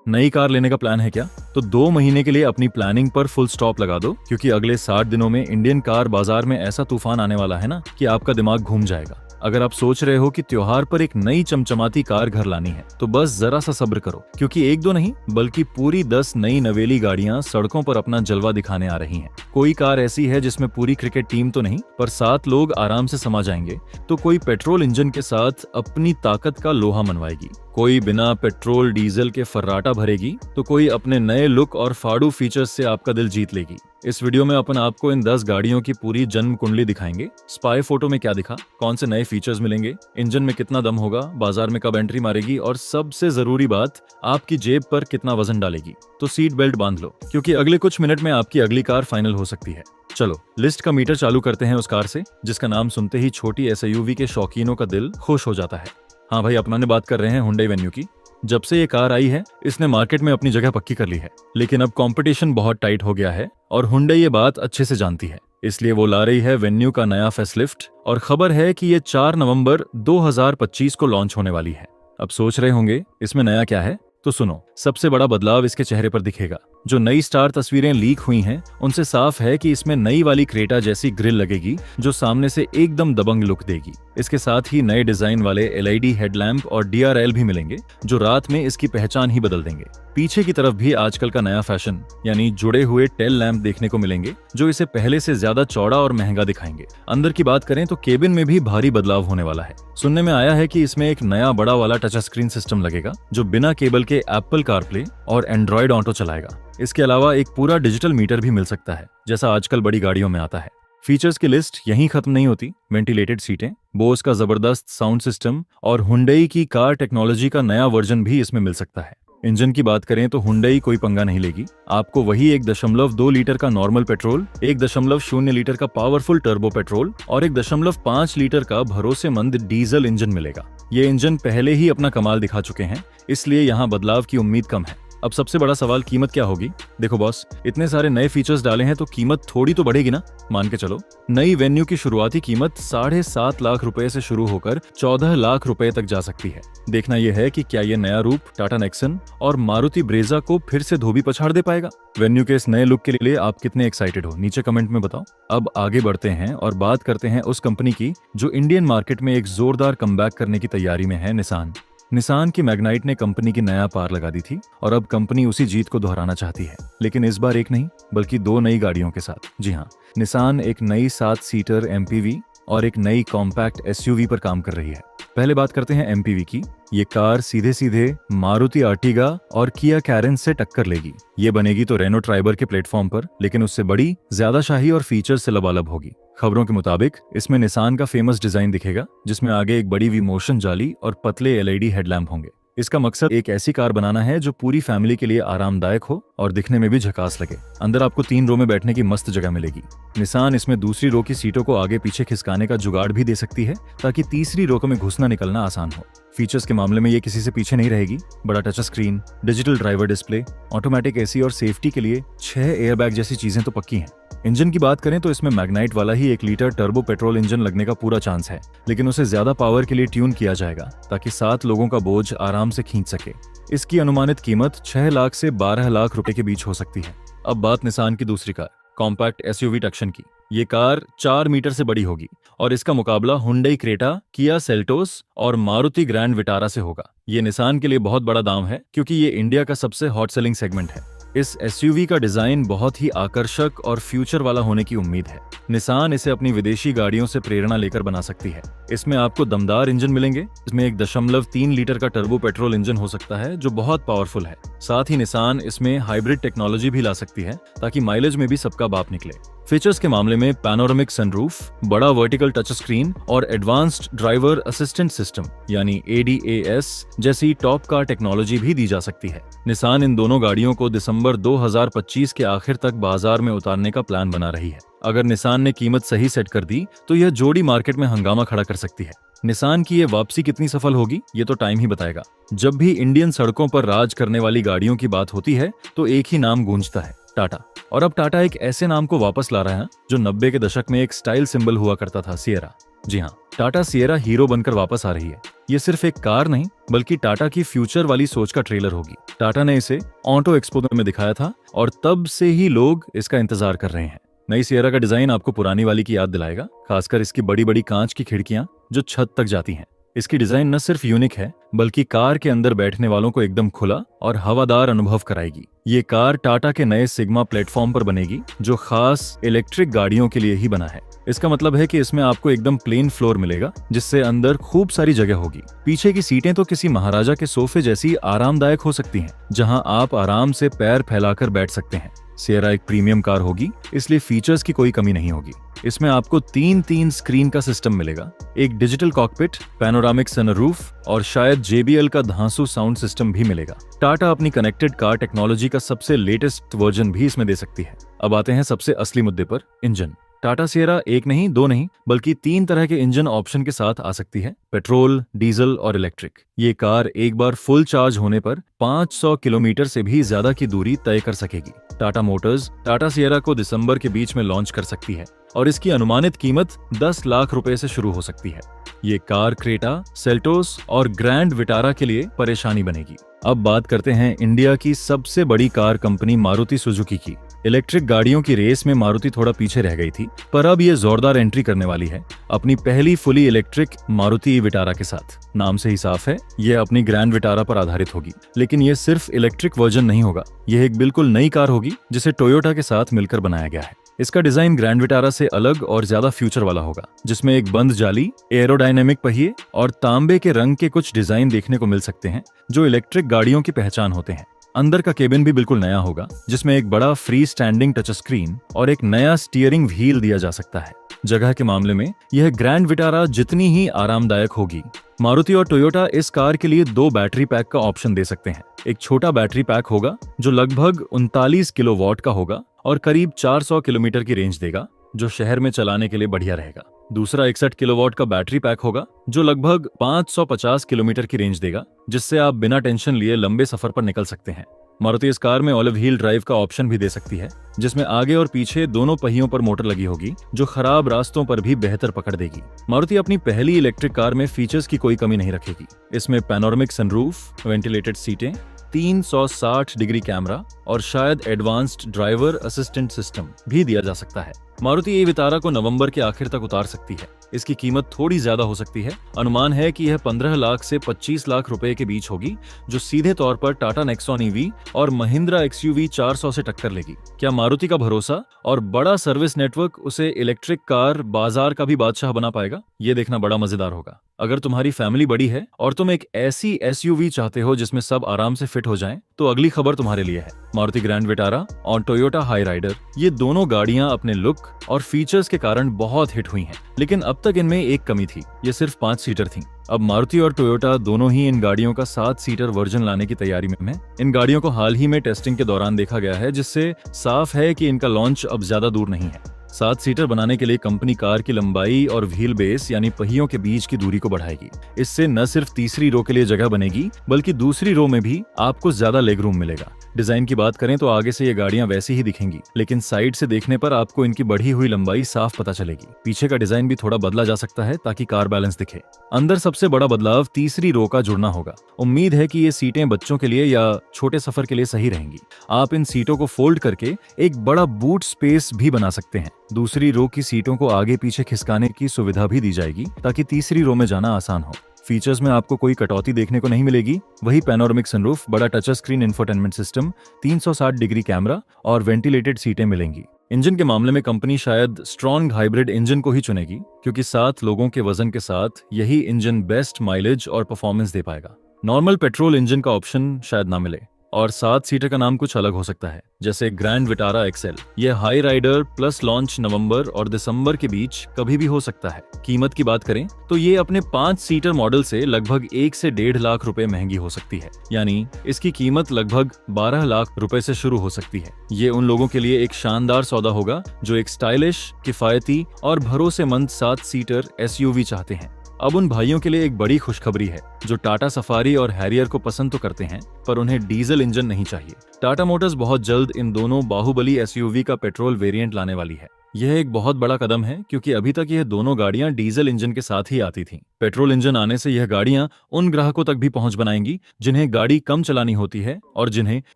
नई कार लेने का प्लान है क्या? तो 2 महीने के लिए अपनी प्लानिंग पर फुल स्टॉप लगा दो, क्योंकि अगले 60 दिनों में इंडियन कार बाजार में ऐसा तूफान आने वाला है ना कि आपका दिमाग घूम जाएगा। अगर आप सोच रहे हो कि त्योहार पर एक नई चमचमाती कार घर लानी है, तो बस जरा सा सब्र करो, क्योंकि एक दो नहीं बल्कि पूरी 10 नई नवेली गाड़ियां सड़कों पर अपना जलवा दिखाने आ रही हैं। कोई कार ऐसी है जिसमें पूरी क्रिकेट टीम तो नहीं, पर 7 लोग आराम से समा जाएंगे, तो कोई पेट्रोल इंजन के साथ अपनी ताकत का लोहा मनवाएगी, कोई बिना पेट्रोल डीजल के फर्राटा भरेगी, तो कोई अपने नए लुक और फाड़ू फीचर्स से आपका दिल जीत लेगी। इस वीडियो में अपन आपको इन 10 गाड़ियों की पूरी जन्म कुंडली दिखाएंगे। स्पाई फोटो में क्या दिखा, कौन से नए फीचर्स मिलेंगे, इंजन में कितना दम होगा, बाजार में कब एंट्री मारेगी, और सबसे जरूरी बात, आपकी जेब पर कितना वजन डालेगी। तो सीट बेल्ट बांध लो, क्योंकि अगले कुछ मिनट में आपकी अगली कार फाइनल हो सकती है। चलो लिस्ट का मीटर चालू करते हैं उस कार से जिसका नाम सुनते ही छोटी एसयूवी के शौकीनों का दिल खुश हो जाता है। हाँ भाई, अपना ने बात कर रहे हैं हुंडई वेन्यू की। जब से ये कार आई है, इसने मार्केट में अपनी जगह पक्की कर ली है, लेकिन अब कंपटीशन बहुत टाइट हो गया है और हुंडई ये बात अच्छे से जानती है। इसलिए वो ला रही है वेन्यू का नया फेसलिफ्ट, और खबर है कि ये 4 नवंबर 2025 को लॉन्च होने वाली है। अब सोच रहे होंगे इसमें नया क्या है, तो सुनो। सबसे बड़ा बदलाव इसके चेहरे पर दिखेगा। जो नई स्टार तस्वीरें लीक हुई हैं, उनसे साफ है कि इसमें नई वाली क्रेटा जैसी ग्रिल लगेगी, जो सामने से एकदम दबंग लुक देगी। इसके साथ ही नए डिजाइन वाले एलईडी हेडलैम्प और डीआरएल भी मिलेंगे, जो रात में इसकी पहचान ही बदल देंगे। पीछे की तरफ भी आजकल का नया फैशन यानी जुड़े हुए टेल लैंप देखने को मिलेंगे, जो इसे पहले से ज्यादा चौड़ा और महंगा दिखाएंगे। अंदर की बात करें तो केबिन में भी भारी बदलाव होने वाला है। सुनने में आया है कि इसमें एक नया बड़ा वाला टच स्क्रीन सिस्टम लगेगा, जो बिना केबल के एप्पल कारप्ले और एंड्रॉयड ऑटो चलाएगा। इसके अलावा एक पूरा डिजिटल मीटर भी मिल सकता है, जैसा आजकल बड़ी गाड़ियों में आता है। फीचर्स की लिस्ट यहीं खत्म नहीं होती। वेंटिलेटेड सीटें, बोस का जबरदस्त साउंड सिस्टम और हुंडई की कार टेक्नोलॉजी का नया वर्जन भी इसमें मिल सकता है। इंजन की बात करें तो हुंडई कोई पंगा नहीं लेगी। आपको वही 1.2 लीटर का नॉर्मल पेट्रोल, 1.0 लीटर का पावरफुल टर्बो पेट्रोल और 1.5 लीटर का भरोसेमंद डीजल इंजन मिलेगा। ये इंजन पहले ही अपना कमाल दिखा चुके हैं, इसलिए यहाँ बदलाव की उम्मीद कम है। अब सबसे बड़ा सवाल, कीमत क्या होगी? देखो बॉस, इतने सारे नए फीचर्स डाले हैं तो कीमत थोड़ी तो बढ़ेगी ना। मान के चलो, नई वेन्यू की शुरुआती कीमत 7.5 लाख रुपए से शुरू होकर 14 लाख रुपए तक जा सकती है। देखना यह है कि क्या ये नया रूप टाटा नेक्सन और मारुति ब्रेजा को फिर से धोबी पछाड़ दे पाएगा। वेन्यू के इस नए लुक के लिए आप कितने एक्साइटेड हो, नीचे कमेंट में बताओ। अब आगे बढ़ते हैं और बात करते हैं उस कंपनी की जो इंडियन मार्केट में एक जोरदार कमबैक करने की तैयारी में है, निसान। निसान की मैग्नाइट ने कंपनी की नया पार लगा दी थी और अब कंपनी उसी जीत को दोहराना चाहती है, लेकिन इस बार एक नहीं बल्कि 2 नई गाड़ियों के साथ। जी हाँ, निसान एक नई 7 सीटर एमपीवी और एक नई कॉम्पैक्ट एसयूवी पर काम कर रही है। पहले बात करते हैं एमपीवी की। ये कार सीधे सीधे मारुति आर्टिगा और किया कैरेन से टक्कर लेगी। ये बनेगी तो रेनो ट्राइबर के प्लेटफॉर्म पर, लेकिन उससे बड़ी, ज्यादा शाही और फीचर से लबालब होगी। खबरों के मुताबिक इसमें निसान का फेमस डिजाइन दिखेगा, जिसमें आगे एक बड़ी वी मोशन जाली और पतले एलईडी हेडलैम्प होंगे। इसका मकसद एक ऐसी कार बनाना है जो पूरी फैमिली के लिए आरामदायक हो और दिखने में भी झकास लगे। अंदर आपको 3 रो में बैठने की मस्त जगह मिलेगी। निसान इसमें दूसरी रो की सीटों को आगे पीछे खिसकाने का जुगाड़ भी दे सकती है, ताकि तीसरी रो में घुसना निकलना आसान हो। फीचर्स के मामले में ये किसी से पीछे नहीं रहेगी। बड़ा touch screen, digital driver display, automatic AC और सेफ्टी के लिए 6 एयरबैग जैसी चीजें तो पक्की हैं। इंजन की बात करें तो इसमें मैग्नाइट वाला ही 1 लीटर टर्बो पेट्रोल इंजन लगने का पूरा चांस है, लेकिन उसे ज्यादा पावर के लिए ट्यून किया जाएगा ताकि 7 लोगों का बोझ आराम से खींच सके। इसकी अनुमानित कीमत 6 लाख से 12 लाख रुपए के बीच हो सकती है। अब बात निसान की दूसरी कार, कॉम्पैक्ट एसयूवी टक्शन की। ये कार 4 मीटर से बड़ी होगी और इसका मुकाबला हुंडई क्रेटा, किया सेल्टोस और मारुति ग्रैंड विटारा से होगा। ये निसान के लिए बहुत बड़ा दाम है, क्योंकि ये इंडिया का सबसे हॉट सेलिंग सेगमेंट है। इस एसयूवी का डिजाइन बहुत ही आकर्षक और फ्यूचर वाला होने की उम्मीद है। निसान इसे अपनी विदेशी गाड़ियों से प्रेरणा लेकर बना सकती है। इसमें आपको दमदार इंजन मिलेंगे। इसमें 1.3 लीटर का टर्बो पेट्रोल इंजन हो सकता है, जो बहुत पावरफुल है। साथ ही निसान इसमें हाइब्रिड टेक्नोलॉजी भी ला सकती है, ताकि माइलेज में भी सबका बाप निकले। फीचर्स के मामले में पैनोरामिक सनरूफ, बड़ा वर्टिकल टच स्क्रीन और एडवांस्ड ड्राइवर असिस्टेंट सिस्टम यानी ADAS जैसी टॉप कार टेक्नोलॉजी भी दी जा सकती है। निसान इन दोनों गाड़ियों को दिसंबर 2025 के आखिर तक बाजार में उतारने का प्लान बना रही है। अगर निसान ने कीमत सही सेट कर दी तो यह जोड़ी मार्केट में हंगामा खड़ा कर सकती है। निसान की ये वापसी कितनी सफल होगी, ये तो टाइम ही बताएगा। जब भी इंडियन सड़कों पर राज करने वाली गाड़ियों की बात होती है तो एक ही नाम गूंजता है, टाटा। और अब टाटा एक ऐसे नाम को वापस ला रहा है जो 90 के दशक में एक स्टाइल सिंबल हुआ करता था, सिएरा। जी हाँ, टाटा सिएरा हीरो बनकर वापस आ रही है। ये सिर्फ एक कार नहीं बल्कि टाटा की फ्यूचर वाली सोच का ट्रेलर होगी। टाटा ने इसे ऑटो एक्सपो में दिखाया था और तब से ही लोग इसका इंतजार कर रहे हैं। नई सिएरा का डिजाइन आपको पुरानी वाली की याद दिलाएगा, खासकर इसकी बड़ी बड़ी कांच की खिड़कियां जो छत तक जाती हैं। इसकी डिजाइन न सिर्फ यूनिक है बल्कि कार के अंदर बैठने वालों को एकदम खुला और हवादार अनुभव कराएगी। ये कार टाटा के नए सिग्मा प्लेटफॉर्म पर बनेगी जो खास इलेक्ट्रिक गाड़ियों के लिए ही बना है। इसका मतलब है कि इसमें आपको एकदम प्लेन फ्लोर मिलेगा जिससे अंदर खूब सारी जगह होगी। पीछे की सीटें तो किसी महाराजा के सोफे जैसी आरामदायक हो सकती हैं, जहां आप आराम से पैर फैलाकर बैठ सकते हैं। सिएरा एक प्रीमियम कार होगी इसलिए फीचर्स की कोई कमी नहीं होगी। इसमें आपको तीन स्क्रीन का सिस्टम मिलेगा, एक डिजिटल कॉकपिट, पैनोरामिक सनरूफ और शायद JBL का धांसू साउंड सिस्टम भी मिलेगा। टाटा अपनी कनेक्टेड कार टेक्नोलॉजी का सबसे लेटेस्ट वर्जन भी इसमें दे सकती है। अब आते हैं सबसे असली मुद्दे पर, इंजन। टाटा सिएरा एक नहीं, दो नहीं बल्कि 3 तरह के इंजन ऑप्शन के साथ आ सकती है, पेट्रोल, डीजल और इलेक्ट्रिक। ये कार एक बार फुल चार्ज होने पर 500 किलोमीटर से भी ज्यादा की दूरी तय कर सकेगी। टाटा मोटर्स टाटा सिएरा को दिसंबर के बीच में लॉन्च कर सकती है और इसकी अनुमानित कीमत 10 लाख रुपए से शुरू हो सकती है। ये कार क्रेटा, सेल्टोस और ग्रैंड विटारा के लिए परेशानी बनेगी। अब बात करते हैं इंडिया की सबसे बड़ी कार कंपनी मारुति सुजुकी की। इलेक्ट्रिक गाड़ियों की रेस में मारुति थोड़ा पीछे रह गई थी, पर अब ये जोरदार एंट्री करने वाली है अपनी पहली फुली इलेक्ट्रिक मारुति विटारा के साथ। नाम से ही साफ है, यह अपनी ग्रैंड विटारा पर आधारित होगी, लेकिन यह सिर्फ इलेक्ट्रिक वर्जन नहीं होगा। यह एक बिल्कुल नई कार होगी जिसे टोयोटा के साथ मिलकर बनाया गया है। इसका डिजाइन ग्रैंड विटारा से अलग और ज्यादा फ्यूचर वाला होगा, जिसमें एक बंद जाली, एरोडायनेमिक पहिए और तांबे के रंग के कुछ डिजाइन देखने को मिल सकते हैं जो इलेक्ट्रिक गाड़ियों की पहचान होते हैं। अंदर का केबिन भी बिल्कुल नया होगा, जिसमें एक बड़ा फ्री स्टैंडिंग टच स्क्रीन और एक नया स्टीयरिंग व्हील दिया जा सकता है। जगह के मामले में यह ग्रैंड विटारा जितनी ही आरामदायक होगी। मारुति और टोयोटा इस कार के लिए 2 बैटरी पैक का ऑप्शन दे सकते हैं। एक छोटा बैटरी पैक होगा जो लगभग 39 किलोवाट का होगा और करीब 400 किलोमीटर की रेंज देगा, जो शहर में चलाने के लिए बढ़िया रहेगा। दूसरा 61 किलोवाट का बैटरी पैक होगा जो लगभग 550 किलोमीटर की रेंज देगा, जिससे आप बिना टेंशन लिए लंबे सफर पर निकल सकते हैं। मारुति इस कार में ऑलिव व्हील ड्राइव का ऑप्शन भी दे सकती है, जिसमें आगे और पीछे दोनों पहियों पर मोटर लगी होगी जो खराब रास्तों पर भी बेहतर पकड़ देगी। मारुति अपनी पहली इलेक्ट्रिक कार में फीचर्स की कोई कमी नहीं रखेगी। इसमें पैनोरामिक सनरूफ, वेंटिलेटेड सीटें, 360 डिग्री कैमरा और शायद एडवांस्ड ड्राइवर असिस्टेंट सिस्टम भी दिया जा सकता है। मारुति ये विटारा को नवंबर के आखिर तक उतार सकती है। इसकी कीमत थोड़ी ज्यादा हो सकती है। अनुमान है कि यह 15 लाख से 25 लाख रुपए के बीच होगी, जो सीधे तौर पर टाटा नेक्सॉन ईवी और महिंद्रा XUV 400 से टक्कर लेगी। क्या मारुति का भरोसा और बड़ा सर्विस नेटवर्क उसे इलेक्ट्रिक कार बाजार का भी बादशाह बना पाएगा? ये देखना बड़ा मजेदार होगा। अगर तुम्हारी फैमिली बड़ी है और तुम एक ऐसी SUV चाहते हो जिसमें सब आराम से फिट हो जाएं, तो अगली खबर तुम्हारे लिए है। मारुति ग्रैंड विटारा और टोयोटा हाई राइडर, ये दोनों गाड़ियां अपने लुक और फीचर्स के कारण बहुत हिट हुई हैं, लेकिन अब तक इनमें एक कमी थी, ये सिर्फ 5 सीटर थीं। अब मारुति और टोयोटा दोनों ही इन गाड़ियों का 7 सीटर वर्जन लाने की तैयारी में है। इन गाड़ियों को हाल ही में टेस्टिंग के दौरान देखा गया है, जिससे साफ है कि इनका लॉन्च अब ज्यादा दूर नहीं है। 7 सीटर बनाने के लिए कंपनी कार की लंबाई और व्हील बेस यानी पहियों के बीच की दूरी को बढ़ाएगी। इससे न सिर्फ तीसरी रो के लिए जगह बनेगी, बल्कि दूसरी रो में भी आपको ज्यादा लेग रूम मिलेगा। डिजाइन की बात करें तो आगे से ये गाड़ियां वैसी ही दिखेंगी, लेकिन साइड से देखने पर आपको इनकी बढ़ी हुई लंबाई साफ पता चलेगी। पीछे का डिजाइन भी थोड़ा बदला जा सकता है ताकि कार बैलेंस दिखे। अंदर सबसे बड़ा बदलाव तीसरी रो का जुड़ना होगा। उम्मीद है कि ये सीटें बच्चों के लिए या छोटे सफर के लिए सही रहेंगी। आप इन सीटों को फोल्ड करके एक बड़ा बूट स्पेस भी बना सकते हैं। दूसरी रो की सीटों को आगे पीछे खिसकाने की सुविधा भी दी जाएगी ताकि तीसरी रो में जाना आसान हो। फीचर्स में आपको कोई कटौती देखने को नहीं मिलेगी। वही पैनोरामिक सनरूफ, बड़ा touch screen infotainment system, 360 degree camera और वेंटिलेटेड सीटें मिलेंगी। इंजन के मामले में कंपनी शायद स्ट्रॉन्ग हाइब्रिड इंजन को ही चुनेगी, क्योंकि 7 लोगों के वजन के साथ यही इंजन बेस्ट माइलेज और परफॉर्मेंस दे पाएगा। नॉर्मल पेट्रोल इंजन का ऑप्शन शायद ना मिले और 7 सीटर का नाम कुछ अलग हो सकता है, जैसे ग्रैंड विटारा XL। यह हाई राइडर प्लस लॉन्च नवंबर और दिसंबर के बीच कभी भी हो सकता है। कीमत की बात करें तो ये अपने 5 सीटर मॉडल से लगभग 1 से 1.5 लाख रुपए महंगी हो सकती है, यानी इसकी कीमत लगभग 12 लाख रुपए से शुरू हो सकती है। ये उन लोगों के लिए एक शानदार सौदा होगा जो एक स्टाइलिश, किफायती और भरोसेमंद 7 सीटर SUV चाहते हैं। अब उन भाइयों के लिए एक बड़ी खुशखबरी है जो टाटा सफारी और हैरियर को पसंद तो करते हैं, पर उन्हें डीजल इंजन नहीं चाहिए। टाटा मोटर्स बहुत जल्द इन दोनों बाहुबली SUV का पेट्रोल वेरिएंट लाने वाली है। यह एक बहुत बड़ा कदम है क्योंकि अभी तक यह दोनों गाड़ियां डीजल इंजन के साथ ही आती थीं। पेट्रोल इंजन आने से यह गाड़ियां उन ग्राहकों तक भी पहुंच बनाएंगी जिन्हें गाड़ी कम चलानी होती है और जिन्हें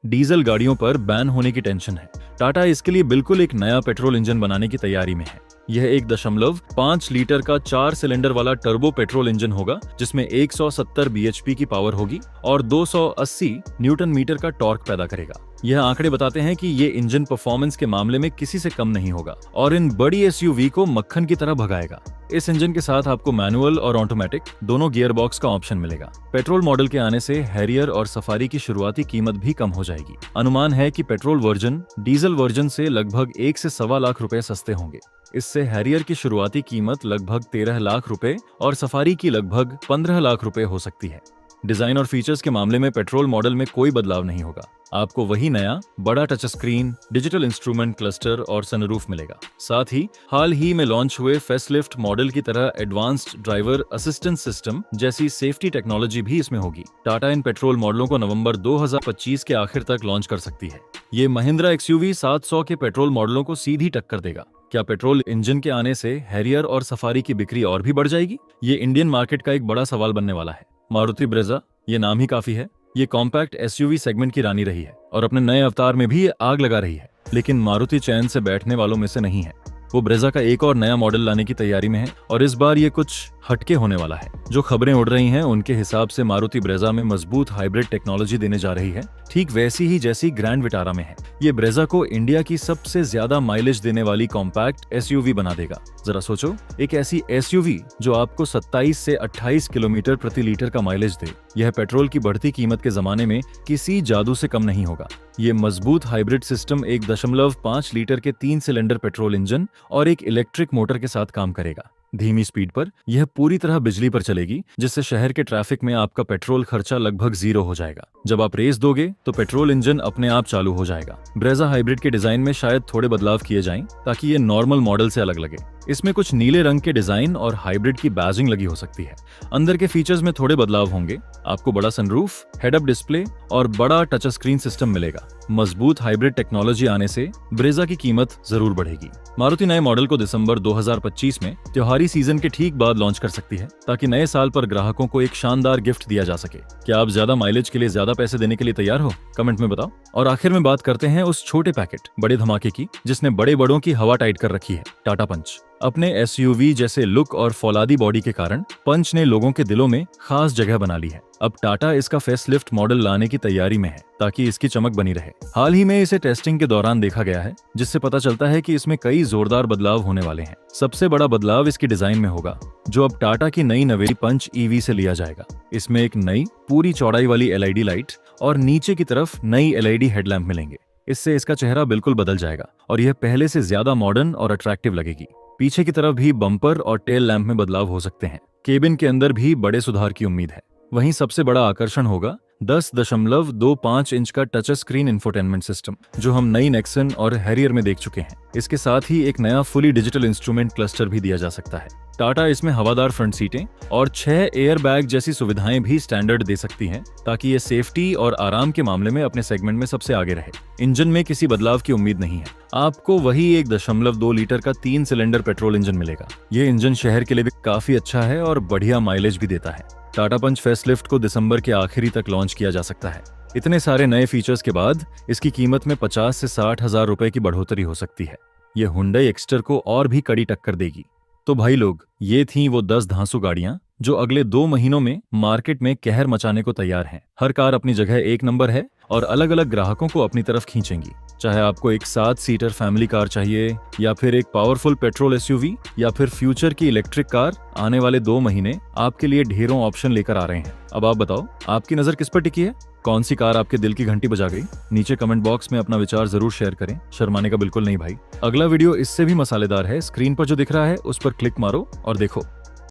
डीजल गाड़ियों पर बैन होने की टेंशन है। टाटा इसके लिए बिल्कुल एक नया पेट्रोल इंजन बनाने की तैयारी में है। यह 1.5 लीटर का 4 सिलेंडर वाला टर्बो पेट्रोल इंजन होगा जिसमें 170 bhp की पावर होगी और 280 न्यूटन मीटर का टॉर्क पैदा करेगा। यह आंकड़े बताते हैं कि ये इंजन परफॉर्मेंस के मामले में किसी से कम नहीं होगा और इन बड़ी एसयूवी को मक्खन की तरह भगाएगा। इस इंजन के साथ आपको मैनुअल और ऑटोमेटिक दोनों गियर बॉक्स का ऑप्शन मिलेगा। पेट्रोल मॉडल के आने से हैरियर और सफारी की शुरुआती कीमत भी कम हो जाएगी। अनुमान है कि पेट्रोल वर्जन डीजल वर्जन से लगभग 1 से सवा लाख रुपए सस्ते होंगे। इससे हैरियर की शुरुआती कीमत लगभग 13 लाख रुपए और सफारी की लगभग 15 लाख रुपए हो सकती है। डिजाइन और फीचर्स के मामले में पेट्रोल मॉडल में कोई बदलाव नहीं होगा। आपको वही नया बड़ा touch screen, digital instrument cluster और सनरूफ मिलेगा। साथ ही हाल ही में लॉन्च हुए फेसलिफ्ट मॉडल की तरह एडवांस्ड ड्राइवर असिस्टेंस सिस्टम जैसी सेफ्टी टेक्नोलॉजी भी इसमें होगी। टाटा इन पेट्रोल मॉडलों को नवंबर 2025 के आखिर तक लॉन्च कर सकती है। ये महिंद्रा एक्सयूवी 700 के पेट्रोल मॉडलों को सीधी टक्कर देगा। क्या पेट्रोल इंजन के आने से हैरियर और सफारी की बिक्री और भी बढ़ जाएगी? ये इंडियन मार्केट का एक बड़ा सवाल बनने वाला है। मारुति ब्रेजा, ये नाम ही काफी है। ये कॉम्पैक्ट एसयूवी सेगमेंट की रानी रही है और अपने नए अवतार में भी ये आग लगा रही है, लेकिन मारुति चैन से बैठने वालों में से नहीं है। वो ब्रेजा का एक और नया मॉडल लाने की तैयारी में है और इस बार ये कुछ हटके होने वाला है। जो खबरें उड़ रही हैं उनके हिसाब से मारुति ब्रेजा में मजबूत हाइब्रिड टेक्नोलॉजी देने जा रही है, ठीक वैसी ही जैसी ग्रैंड विटारा में है। ये ब्रेजा को इंडिया की सबसे ज्यादा माइलेज देने वाली कॉम्पैक्ट एसयूवी बना देगा। जरा सोचो, एक ऐसी एसयूवी जो आपको 27 से 28 किलोमीटर प्रति लीटर का माइलेज दे। यह पेट्रोल की बढ़ती कीमत के जमाने में किसी जादू से कम नहीं होगा। ये मजबूत हाइब्रिड सिस्टम 1.5 लीटर के 3 सिलेंडर पेट्रोल इंजन और एक इलेक्ट्रिक मोटर के साथ काम करेगा। धीमी स्पीड पर यह पूरी तरह बिजली पर चलेगी, जिससे शहर के ट्रैफिक में आपका पेट्रोल खर्चा लगभग 0 हो जाएगा। जब आप रेस दोगे तो पेट्रोल इंजन अपने आप चालू हो जाएगा। ब्रेजा हाइब्रिड के डिजाइन में शायद थोड़े बदलाव किए जाएं ताकि ये नॉर्मल मॉडल से अलग लगे। इसमें कुछ नीले रंग के डिजाइन और हाइब्रिड की बैजिंग लगी हो सकती है। अंदर के फीचर्स में थोड़े बदलाव होंगे। आपको बड़ा सनरूफ, हेड अप डिस्प्ले और बड़ा टच स्क्रीन सिस्टम मिलेगा। मजबूत हाइब्रिड टेक्नोलॉजी आने से ब्रेजा की कीमत जरूर बढ़ेगी। मारुति नए मॉडल को दिसंबर 2025 में त्योहारी सीजन के ठीक बाद लॉन्च कर सकती है ताकि नए साल पर ग्राहकों को एक शानदार गिफ्ट दिया जा सके। क्या आप ज्यादा माइलेज के लिए ज्यादा पैसे देने के लिए तैयार हो? कमेंट में बताओ। और आखिर में बात करते हैं उस छोटे पैकेट बड़े धमाके की जिसने बड़े बड़ों की हवा टाइट कर रखी है, टाटा पंच। अपने एसयूवी जैसे लुक और फौलादी बॉडी के कारण पंच ने लोगों के दिलों में खास जगह बना ली है। अब टाटा इसका फेसलिफ्ट मॉडल लाने की तैयारी में है ताकि इसकी चमक बनी रहे। हाल ही में इसे टेस्टिंग के दौरान देखा गया है, जिससे पता चलता है कि इसमें कई जोरदार बदलाव होने वाले हैं। सबसे बड़ा बदलाव इसकी डिजाइन में होगा, जो अब टाटा की नई नवेली पंच ईवी से लिया जाएगा। इसमें एक नई पूरी चौड़ाई वाली एलईडी लाइट और नीचे की तरफ नई एलईडी हेडलैम्प मिलेंगे। इससे इसका चेहरा बिल्कुल बदल जाएगा और यह पहले से ज्यादा मॉडर्न और अट्रैक्टिव लगेगी। पीछे की तरफ भी बम्पर और टेल लैंप में बदलाव हो सकते हैं। केबिन के अंदर भी बड़े सुधार की उम्मीद है। वहीं सबसे बड़ा आकर्षण होगा 10.25 इंच का टच स्क्रीन इंफोटेनमेंट सिस्टम, जो हम नई नेक्सन और हैरियर में देख चुके हैं। इसके साथ ही एक नया फुली डिजिटल इंस्ट्रूमेंट क्लस्टर भी दिया जा सकता है। टाटा इसमें हवादार फ्रंट सीटें और 6 एयर बैग जैसी सुविधाएं भी स्टैंडर्ड दे सकती हैं ताकि ये सेफ्टी और आराम के मामले में अपने सेगमेंट में सबसे आगे रहे। इंजन में किसी बदलाव की उम्मीद नहीं है। आपको वही 1.2 लीटर का 3 सिलेंडर पेट्रोल इंजन मिलेगा। ये इंजन शहर के लिए भी काफी अच्छा है और बढ़िया माइलेज भी देता है। टाटा पंच फेसलिफ्ट को दिसंबर के आखिरी तक लॉन्च किया जा सकता है। इतने सारे नए फीचर्स के बाद इसकी कीमत में 50 से 60 हजार रुपए की बढ़ोतरी हो सकती है। ये हुंडई एक्स्टर को और भी कड़ी टक्कर देगी। तो भाई लोग, ये थी वो 10 धांसू गाड़ियां जो अगले 2 महीनों में मार्केट में कहर मचाने को तैयार हैं। हर कार अपनी जगह एक नंबर है और अलग अलग ग्राहकों को अपनी तरफ खींचेंगी। चाहे आपको एक 7 सीटर फैमिली कार चाहिए या फिर एक पावरफुल पेट्रोल एसयूवी या फिर फ्यूचर की इलेक्ट्रिक कार, आने वाले 2 महीने आपके लिए ढेरों ऑप्शन लेकर आ रहे हैं। अब आप बताओ, आपकी नजर किस पर टिकी है? कौन सी कार आपके दिल की घंटी बजा गई? नीचे कमेंट बॉक्स में अपना विचार जरूर शेयर करें। शर्माने का बिल्कुल नहीं भाई। अगला वीडियो इससे भी मसालेदार है। स्क्रीन पर जो दिख रहा है उस पर क्लिक मारो और देखो।